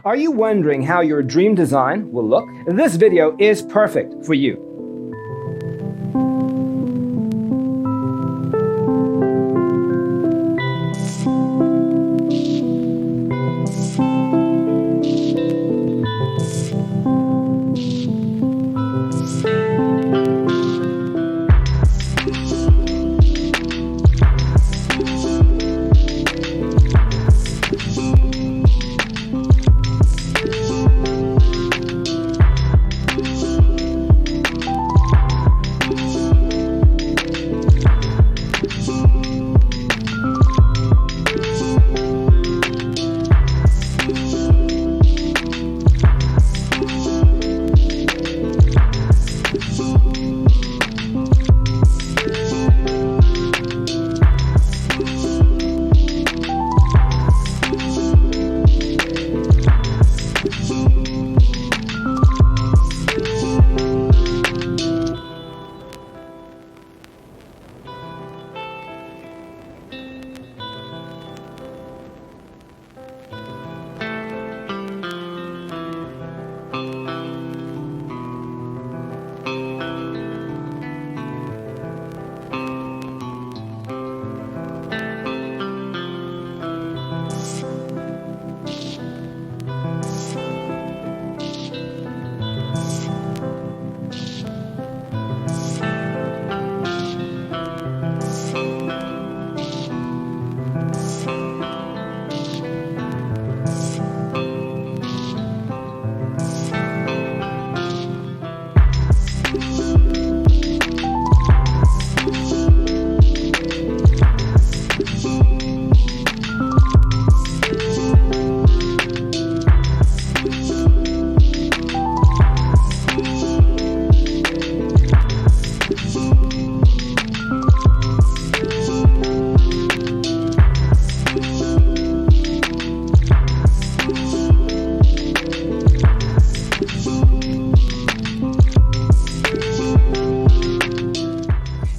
Are you wondering how your dream design will look? This video is perfect for you.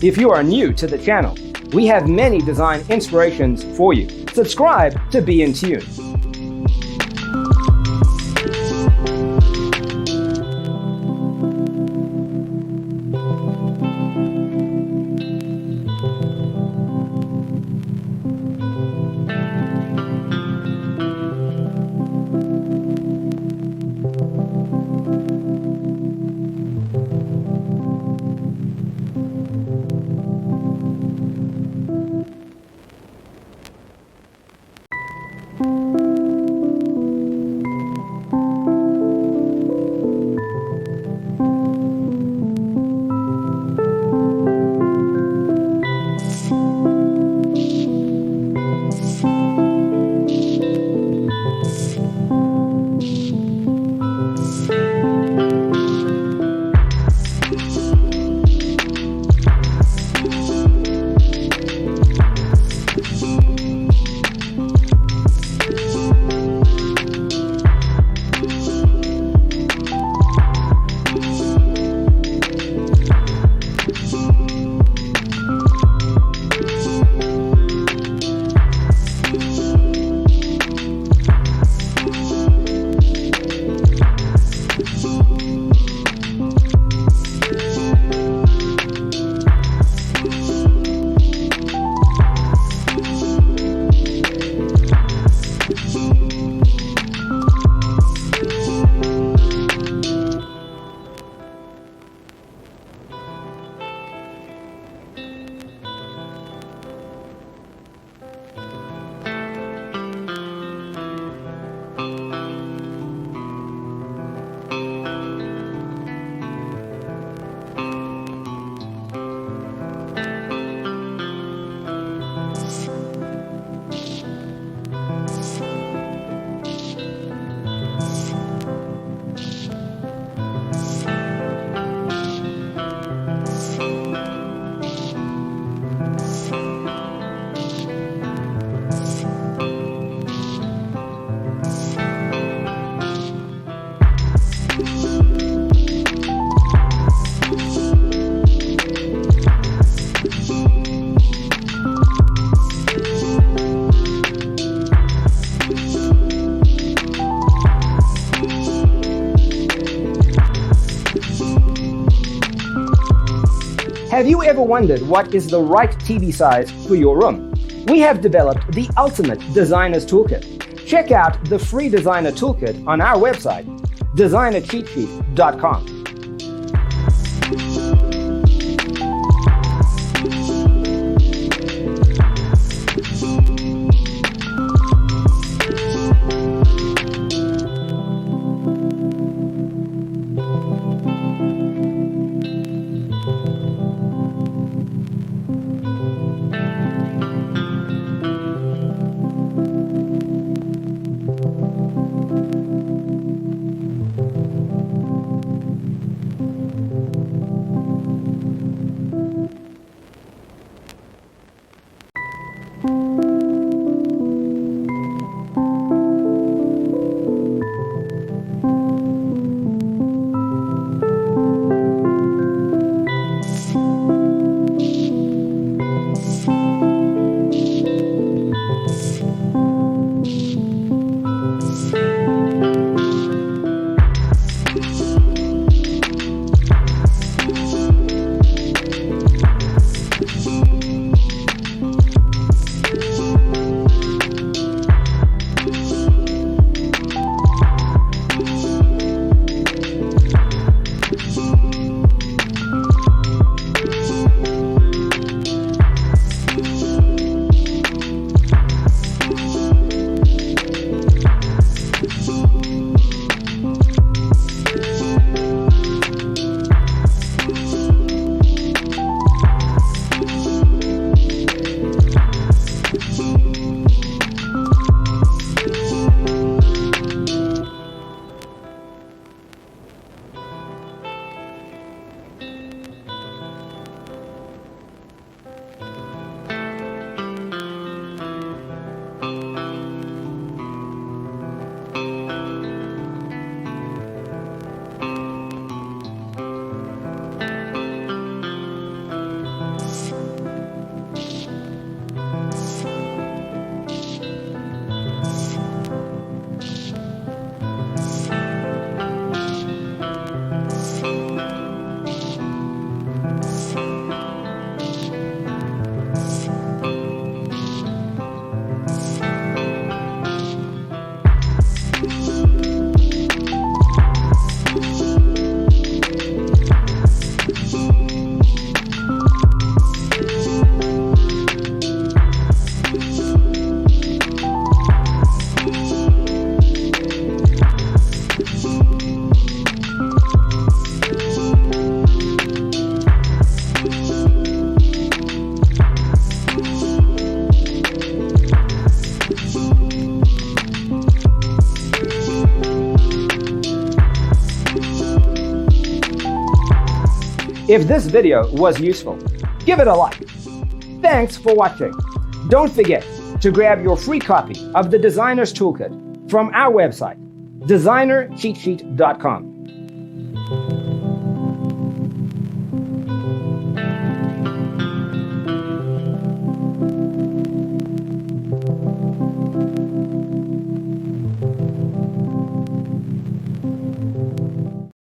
If you are new to the channel, we have many design inspirations for you. Subscribe to be in tune. Have you ever wondered what is the right TV size for your room? We have developed the ultimate designer's toolkit. Check out the free designer toolkit on our website, designercheatsheet.com. If this video was useful, give it a like. Thanks for watching. Don't forget to grab your free copy of the Designer's Toolkit from our website, designercheatsheet.com.